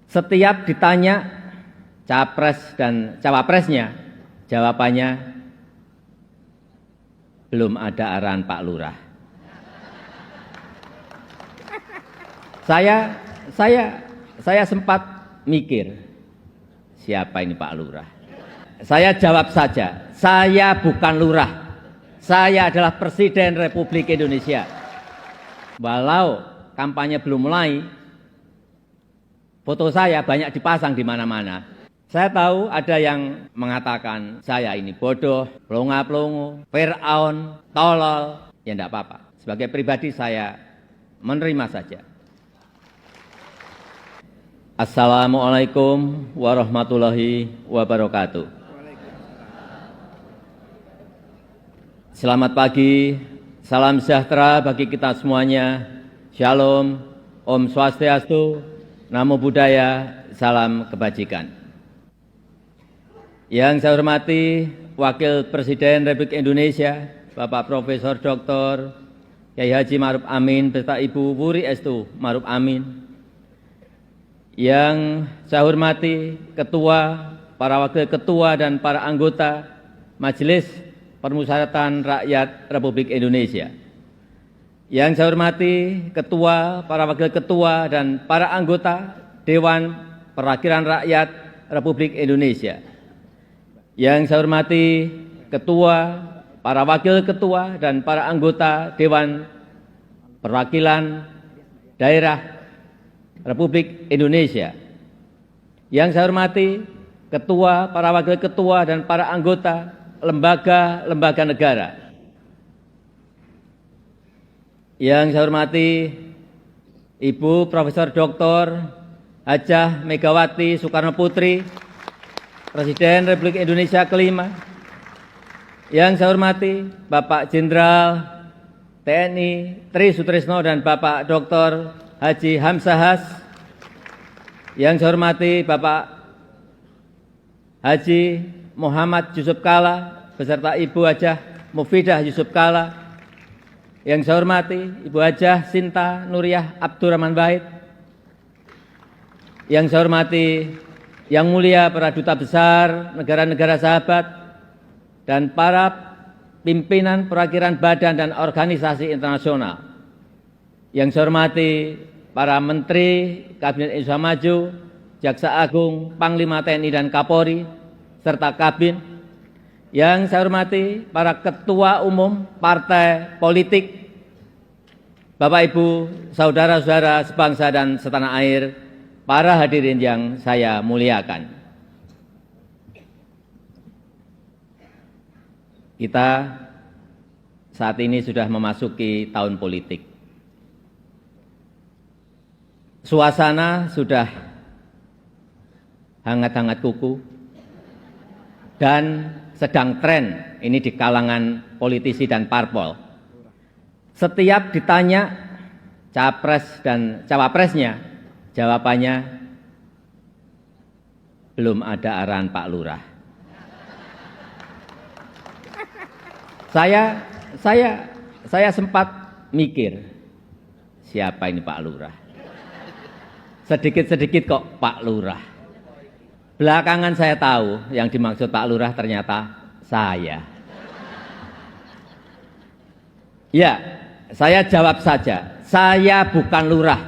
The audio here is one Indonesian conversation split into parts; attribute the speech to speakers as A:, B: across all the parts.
A: Setiap ditanya capres dan cawapresnya, jawabannya belum ada arahan Pak Lurah. Saya sempat mikir, siapa ini Pak Lurah? Saya jawab saja, saya bukan lurah. Saya adalah Presiden Republik Indonesia. Walau kampanye belum mulai, foto saya banyak dipasang di mana-mana. Saya tahu ada yang mengatakan saya ini bodoh, pelongo-pelongo, Fir'aun, tolol. Ya enggak apa-apa. Sebagai pribadi saya menerima saja. Assalamualaikum warahmatullahi wabarakatuh. Selamat pagi, salam sejahtera bagi kita semuanya. Shalom, Om Swastiastu, Namo Buddhaya, salam kebajikan. Yang saya hormati Wakil Presiden Republik Indonesia, Bapak Profesor Dr. Kyai Haji Ma'ruf Amin beserta Ibu Wuri Estu Ma'ruf Amin. Yang saya hormati Ketua, para Wakil Ketua dan para anggota Majelis Permusyawaratan Rakyat Republik Indonesia. Yang saya hormati Ketua, para Wakil Ketua dan para anggota Dewan Perwakilan Rakyat Republik Indonesia. Yang saya hormati Ketua, para Wakil Ketua dan para anggota Dewan Perwakilan Daerah Republik Indonesia. Yang saya hormati Ketua, para Wakil Ketua dan para anggota lembaga-lembaga negara. Yang saya hormati Ibu Profesor Dr. Hajah Megawati Soekarno Putri, Presiden Republik Indonesia kelima. Yang saya hormati Bapak Jenderal TNI Tri Sutrisno dan Bapak Dr. Haji Hamzahas. Yang saya hormati Bapak Haji Muhammad Yusuf Kalla beserta Ibu Hajah Mufidah Yusuf Kalla. Yang saya hormati Ibu Hajah Sinta Nuriyah Abdurrahman Wahid. Yang saya hormati Yang Mulia para Duta Besar negara-negara sahabat dan para pimpinan perwakilan badan dan organisasi internasional. Yang saya hormati para Menteri Kabinet Indonesia Maju, Jaksa Agung, Panglima TNI dan Kapolri, serta Kabin. Yang saya hormati para ketua umum partai politik, Bapak Ibu, saudara-saudara sebangsa dan setanah air, para hadirin yang saya muliakan. Kita saat ini sudah memasuki tahun politik. Suasana sudah hangat-hangat kuku dan sedang tren ini di kalangan politisi dan parpol. Setiap ditanya capres dan cawapresnya, jawabannya belum ada arahan Pak Lurah. Saya sempat mikir, siapa ini Pak Lurah? Sedikit-sedikit kok Pak Lurah. Belakangan saya tahu yang dimaksud Pak Lurah ternyata saya. Ya, saya jawab saja, saya bukan lurah.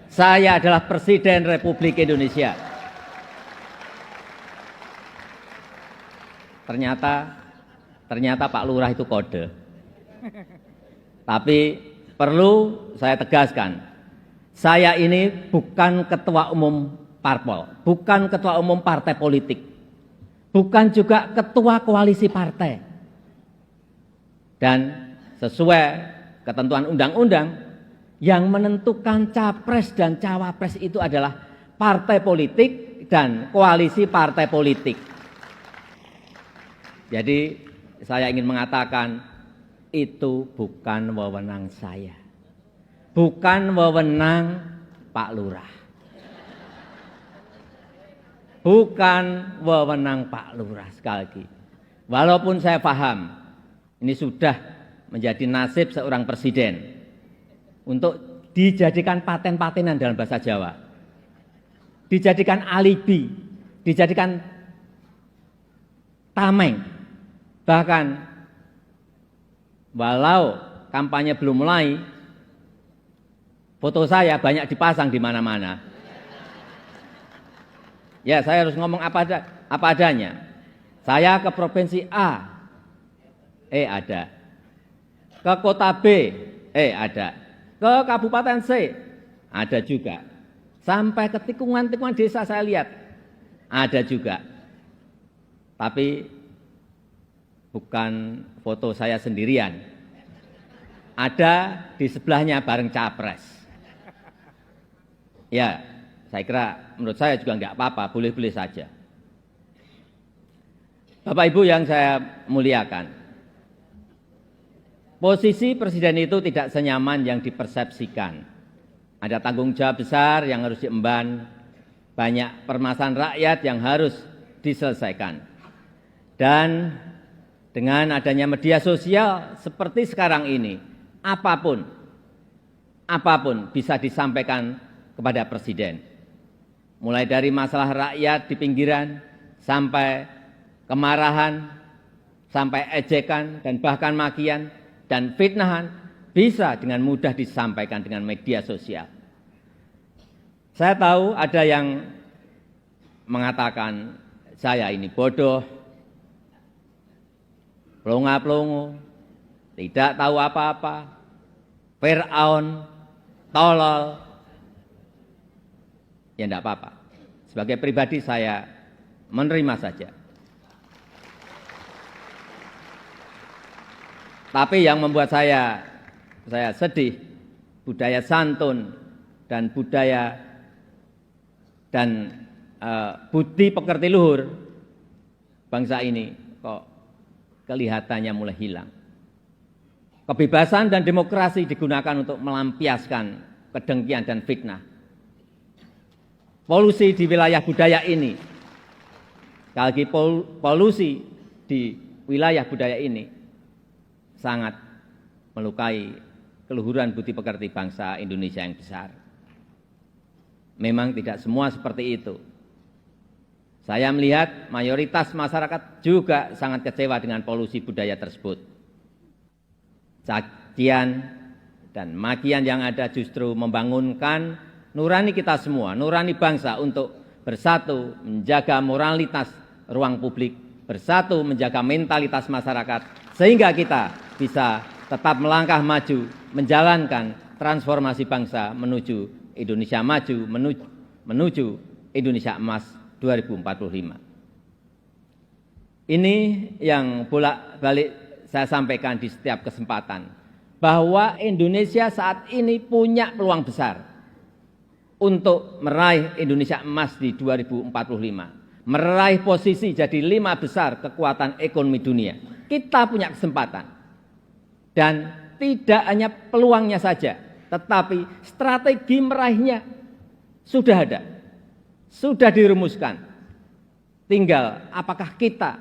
A: Saya adalah Presiden Republik Indonesia. Ternyata Pak Lurah itu kode. Tapi perlu saya tegaskan, saya ini bukan ketua umum parpol, bukan ketua umum partai politik, bukan juga ketua koalisi partai. Dan sesuai ketentuan undang-undang, yang menentukan capres dan cawapres itu adalah partai politik dan koalisi partai politik. Jadi saya ingin mengatakan itu bukan wewenang saya, bukan wewenang Pak Lurah. Bukan wewenang Pak Lurah, sekali lagi. Walaupun saya paham, ini sudah menjadi nasib seorang presiden untuk dijadikan paten-patenan dalam bahasa Jawa. dijadikan alibi, dijadikan tameng. Bahkan walau kampanye belum mulai, foto saya banyak dipasang di mana-mana. Ya, saya harus ngomong apa adanya. Saya ke provinsi A, ada. Ke kota B, ada. Ke kabupaten C, ada juga. Sampai ke tikungan-tikungan desa saya lihat, ada juga. Tapi bukan foto saya sendirian. Ada di sebelahnya bareng capres. Ya, saya kira menurut saya juga enggak apa-apa, boleh-boleh saja. Bapak Ibu yang saya muliakan, posisi presiden itu tidak senyaman yang dipersepsikan. Ada tanggung jawab besar yang harus diemban, banyak permasalahan rakyat yang harus diselesaikan. Dan dengan adanya media sosial seperti sekarang ini, apapun bisa disampaikan kepada presiden. Mulai dari masalah rakyat di pinggiran, sampai kemarahan, sampai ejekan, dan bahkan makian, dan fitnahan, bisa dengan mudah disampaikan dengan media sosial. Saya tahu ada yang mengatakan saya ini bodoh, pelongo-pelongo, tidak tahu apa-apa, Fir'aun, tolol. Ya enggak apa-apa. Sebagai pribadi saya menerima saja. Tapi yang membuat saya sedih, budaya santun dan budaya dan budi pekerti luhur bangsa ini kok kelihatannya mulai hilang. Kebebasan dan demokrasi digunakan untuk melampiaskan kedengkian dan fitnah. Polusi di wilayah budaya ini, sekali lagi polusi di wilayah budaya ini sangat melukai keluhuran budi pekerti bangsa Indonesia yang besar. Memang tidak semua seperti itu. Saya melihat mayoritas masyarakat juga sangat kecewa dengan polusi budaya tersebut. Cacian dan makian yang ada justru membangunkan nurani kita semua, nurani bangsa untuk bersatu menjaga moralitas ruang publik, bersatu menjaga mentalitas masyarakat, sehingga kita bisa tetap melangkah maju, menjalankan transformasi bangsa menuju Indonesia maju, menuju Indonesia emas 2045. Ini yang bolak-balik saya sampaikan di setiap kesempatan, bahwa Indonesia saat ini punya peluang besar untuk meraih Indonesia emas di 2045, meraih posisi jadi 5 besar kekuatan ekonomi dunia. Kita punya kesempatan. Dan tidak hanya peluangnya saja, tetapi strategi meraihnya sudah ada, sudah dirumuskan. Tinggal apakah kita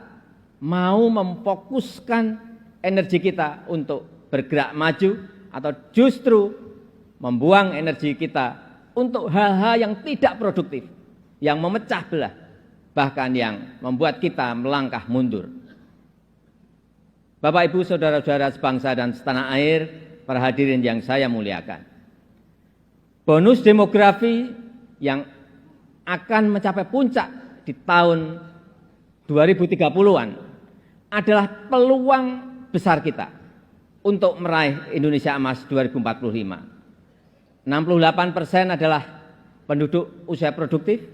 A: mau memfokuskan energi kita untuk bergerak maju, atau justru membuang energi kita untuk hal-hal yang tidak produktif, yang memecah belah, bahkan yang membuat kita melangkah mundur. Bapak, Ibu, saudara-saudara sebangsa dan setanah air, para hadirin yang saya muliakan. Bonus demografi yang akan mencapai puncak di tahun 2030-an adalah peluang besar kita untuk meraih Indonesia emas 2045. 68% adalah penduduk usia produktif.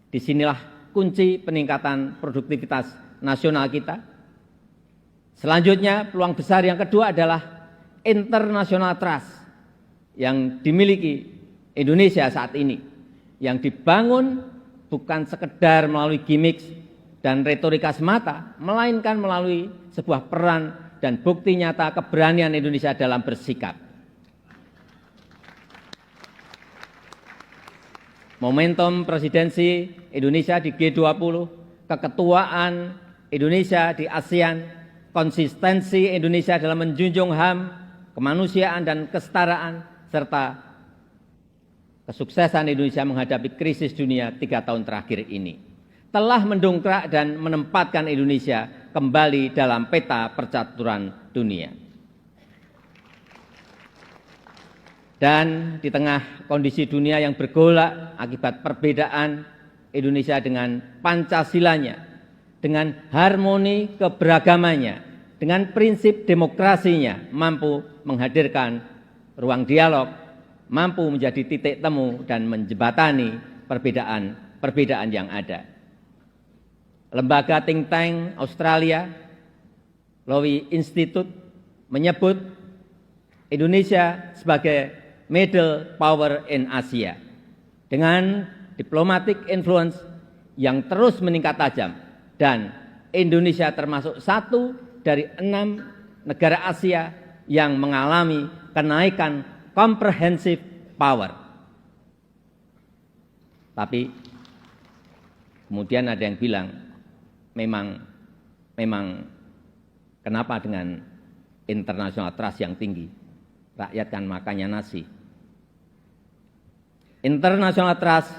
A: Disinilah kunci peningkatan produktivitas nasional kita. Selanjutnya, peluang besar yang kedua adalah international trust yang dimiliki Indonesia saat ini, yang dibangun bukan sekedar melalui gimmick dan retorika semata, melainkan melalui sebuah peran dan bukti nyata keberanian Indonesia dalam bersikap. Momentum presidensi Indonesia di G20, keketuaan Indonesia di ASEAN, konsistensi Indonesia dalam menjunjung HAM, kemanusiaan dan kesetaraan, serta kesuksesan Indonesia menghadapi krisis dunia 3 tahun terakhir ini telah mendongkrak dan menempatkan Indonesia kembali dalam peta percaturan dunia. Dan di tengah kondisi dunia yang bergolak akibat perbedaan Indonesia dengan Pancasilanya, dengan harmoni keberagamannya, dengan prinsip demokrasinya, mampu menghadirkan ruang dialog, mampu menjadi titik temu dan menjembatani perbedaan yang ada. Lembaga think tank Australia, Lowy Institute, menyebut Indonesia sebagai middle power in Asia dengan diplomatic influence yang terus meningkat tajam, dan Indonesia termasuk satu dari 6 negara Asia yang mengalami kenaikan comprehensive power. Tapi kemudian ada yang bilang, memang kenapa dengan international trust yang tinggi? Rakyat kan makannya nasi. International trust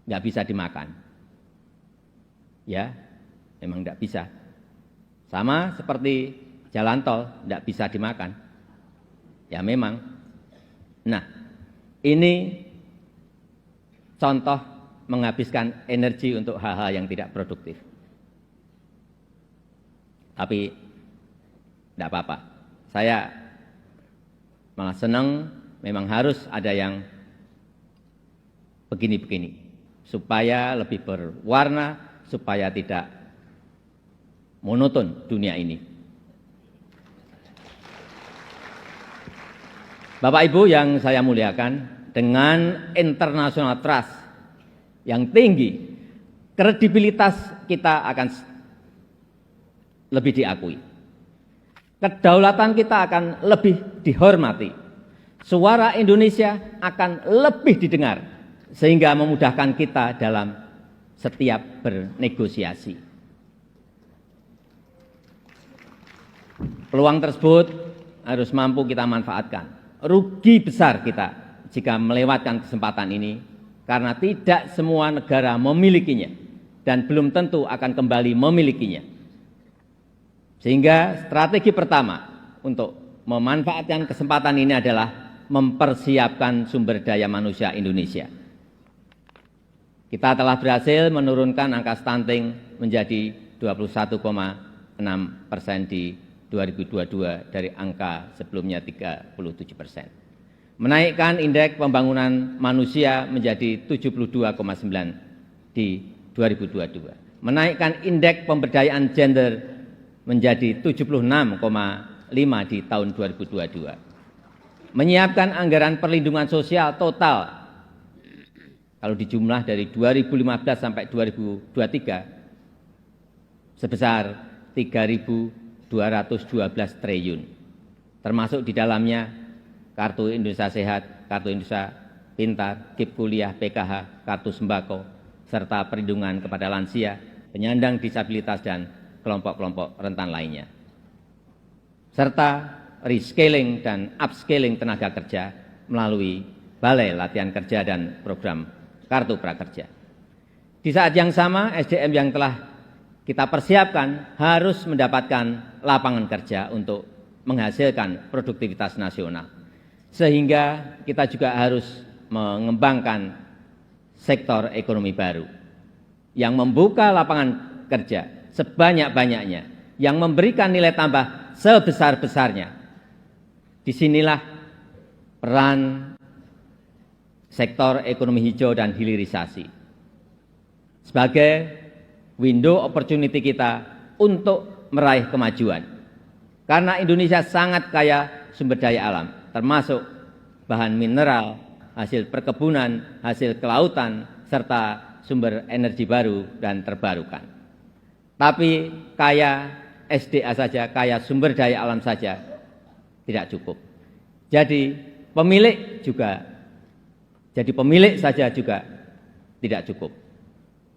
A: nggak bisa dimakan. Ya, memang nggak bisa. Sama seperti jalan tol, nggak bisa dimakan. Ya memang. Nah, ini contoh menghabiskan energi untuk hal-hal yang tidak produktif. Tapi tidak apa-apa. Saya malah senang, memang harus ada yang begini-begini, supaya lebih berwarna, supaya tidak monoton dunia ini. Bapak Ibu yang saya muliakan, dengan international trust yang tinggi, kredibilitas kita akan lebih diakui. Kedaulatan kita akan lebih dihormati. Suara Indonesia akan lebih didengar, sehingga memudahkan kita dalam setiap bernegosiasi. Peluang tersebut harus mampu kita manfaatkan. Rugi besar kita jika melewatkan kesempatan ini, karena tidak semua negara memilikinya dan belum tentu akan kembali memilikinya. Sehingga strategi pertama untuk memanfaatkan kesempatan ini adalah mempersiapkan sumber daya manusia Indonesia. Kita telah berhasil menurunkan angka stunting menjadi 21,6% di 2022 dari angka sebelumnya 37%. Menaikkan indeks pembangunan manusia menjadi 72,9 di 2022. Menaikkan indeks pemberdayaan gender menjadi 76,5 di tahun 2022. Menyiapkan anggaran perlindungan sosial total, kalau dijumlah dari 2015 sampai 2023, sebesar 3.212 triliun, termasuk di dalamnya Kartu Indonesia Sehat, Kartu Indonesia Pintar, KIP Kuliah, PKH, Kartu Sembako, serta perlindungan kepada lansia, penyandang disabilitas, dan kelompok-kelompok rentan lainnya. Serta rescaling dan upscaling tenaga kerja melalui Balai Latihan Kerja dan program Kartu Prakerja. Di saat yang sama, SDM yang telah kita persiapkan harus mendapatkan lapangan kerja untuk menghasilkan produktivitas nasional. Sehingga kita juga harus mengembangkan sektor ekonomi baru yang membuka lapangan kerja sebanyak-banyaknya, yang memberikan nilai tambah sebesar-besarnya. Disinilah peran sektor ekonomi hijau dan hilirisasi sebagai window opportunity kita untuk meraih kemajuan. Karena Indonesia sangat kaya sumber daya alam, termasuk bahan mineral, hasil perkebunan, hasil kelautan, serta sumber energi baru dan terbarukan. Tapi kaya SDA saja, kaya sumber daya alam saja tidak cukup. Jadi pemilik saja juga tidak cukup.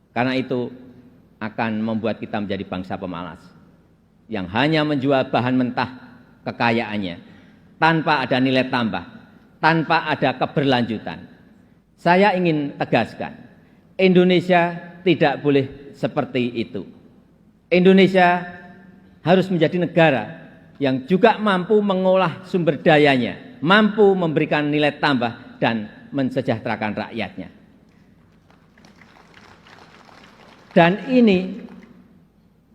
A: Karena itu akan membuat kita menjadi bangsa pemalas yang hanya menjual bahan mentah kekayaannya tanpa ada nilai tambah, tanpa ada keberlanjutan. Saya ingin tegaskan, Indonesia tidak boleh seperti itu. Indonesia harus menjadi negara yang juga mampu mengolah sumber dayanya, mampu memberikan nilai tambah dan mensejahterakan rakyatnya. Dan ini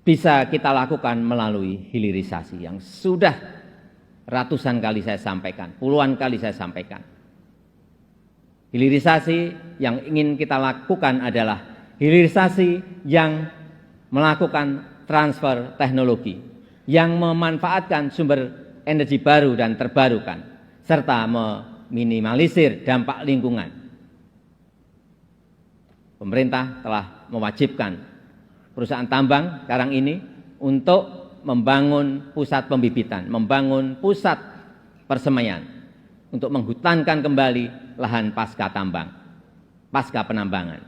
A: bisa kita lakukan melalui hilirisasi yang sudah ratusan kali saya sampaikan, puluhan kali saya sampaikan. Hilirisasi yang ingin kita lakukan adalah hilirisasi yang melakukan transfer teknologi, yang memanfaatkan sumber energi baru dan terbarukan, serta meminimalisir dampak lingkungan. Pemerintah telah mewajibkan perusahaan tambang sekarang ini untuk membangun pusat pembibitan, membangun pusat persemaian, untuk menghutankan kembali lahan pasca tambang, pasca penambangan.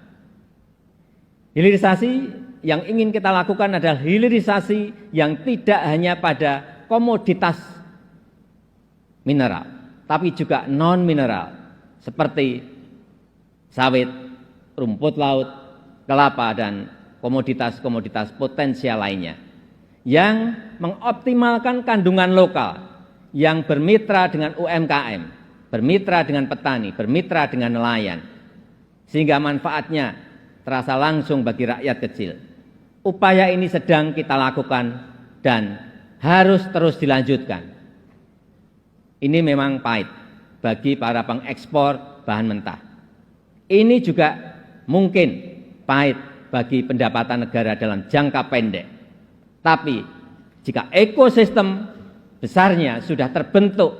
A: Hilirisasi yang ingin kita lakukan adalah hilirisasi yang tidak hanya pada komoditas mineral, tapi juga non-mineral, seperti sawit, rumput laut, kelapa, dan komoditas-komoditas potensial lainnya, yang mengoptimalkan kandungan lokal, yang bermitra dengan UMKM, bermitra dengan petani, bermitra dengan nelayan, sehingga manfaatnya terasa langsung bagi rakyat kecil. Upaya ini sedang kita lakukan dan harus terus dilanjutkan. Ini memang pahit bagi para pengekspor bahan mentah. Ini juga mungkin pahit bagi pendapatan negara dalam jangka pendek. Tapi jika ekosistem besarnya sudah terbentuk,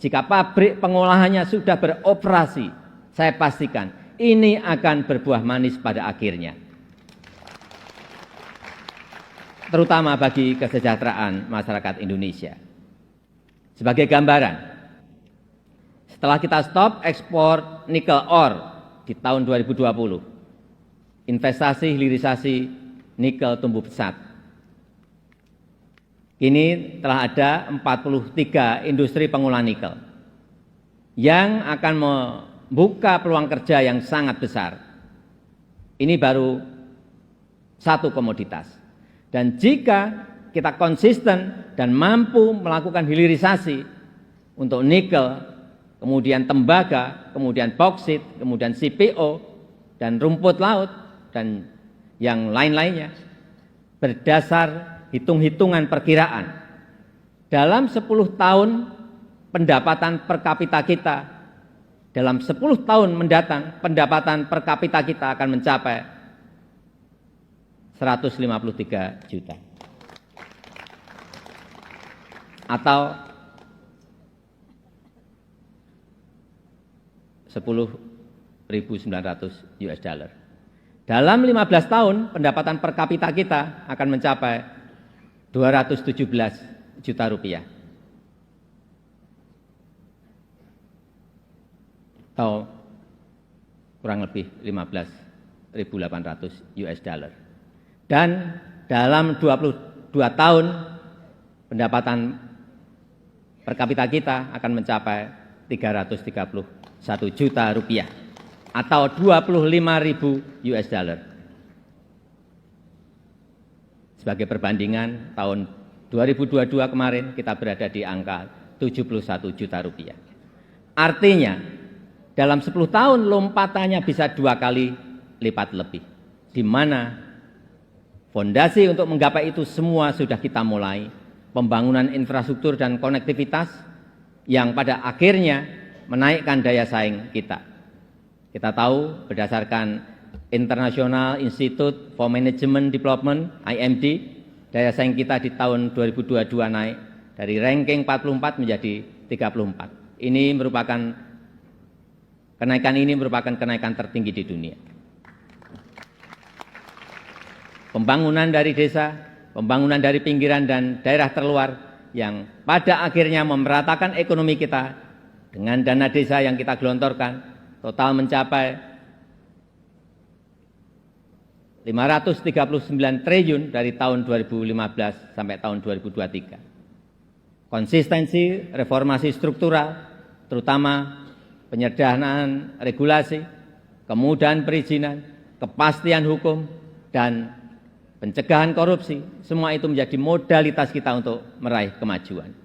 A: jika pabrik pengolahannya sudah beroperasi, saya pastikan ini akan berbuah manis pada akhirnya. Terutama bagi kesejahteraan masyarakat Indonesia. Sebagai gambaran, setelah kita stop ekspor nikel ore di tahun 2020, investasi hilirisasi nikel tumbuh pesat. Kini telah ada 43 industri pengolahan nikel yang akan membuka peluang kerja yang sangat besar. Ini baru satu komoditas. Dan jika kita konsisten dan mampu melakukan hilirisasi untuk nikel, kemudian tembaga, kemudian boksit, kemudian CPO, dan rumput laut, dan yang lain-lainnya, berdasar hitung-hitungan perkiraan, dalam 10 tahun pendapatan per kapita kita, dalam 10 tahun mendatang pendapatan per kapita kita akan mencapai 153 juta. Atau 10.900 US dollar. Dalam 15 tahun pendapatan per kapita kita akan mencapai 217 juta rupiah. Atau kurang lebih 15.800 US dollar. Dan dalam 22 tahun pendapatan per kapita kita akan mencapai 331 juta rupiah atau 25.000 US dollar. Sebagai perbandingan, tahun 2022 kemarin kita berada di angka 71 juta rupiah. Artinya, dalam 10 tahun lompatannya bisa 2 kali lipat lebih, di mana fondasi untuk menggapai itu semua sudah kita mulai, pembangunan infrastruktur dan konektivitas yang pada akhirnya menaikkan daya saing kita. Kita tahu berdasarkan International Institute for Management Development, IMD, daya saing kita di tahun 2022 naik dari ranking 44 menjadi 34. Kenaikan ini merupakan kenaikan tertinggi di dunia. Pembangunan dari desa, pembangunan dari pinggiran dan daerah terluar yang pada akhirnya memeratakan ekonomi kita dengan dana desa yang kita gelontorkan total mencapai 539 triliun dari tahun 2015 sampai tahun 2023. Konsistensi reformasi struktural, terutama penyederhanaan regulasi, kemudahan perizinan, kepastian hukum, dan pencegahan korupsi, semua itu menjadi modalitas kita untuk meraih kemajuan.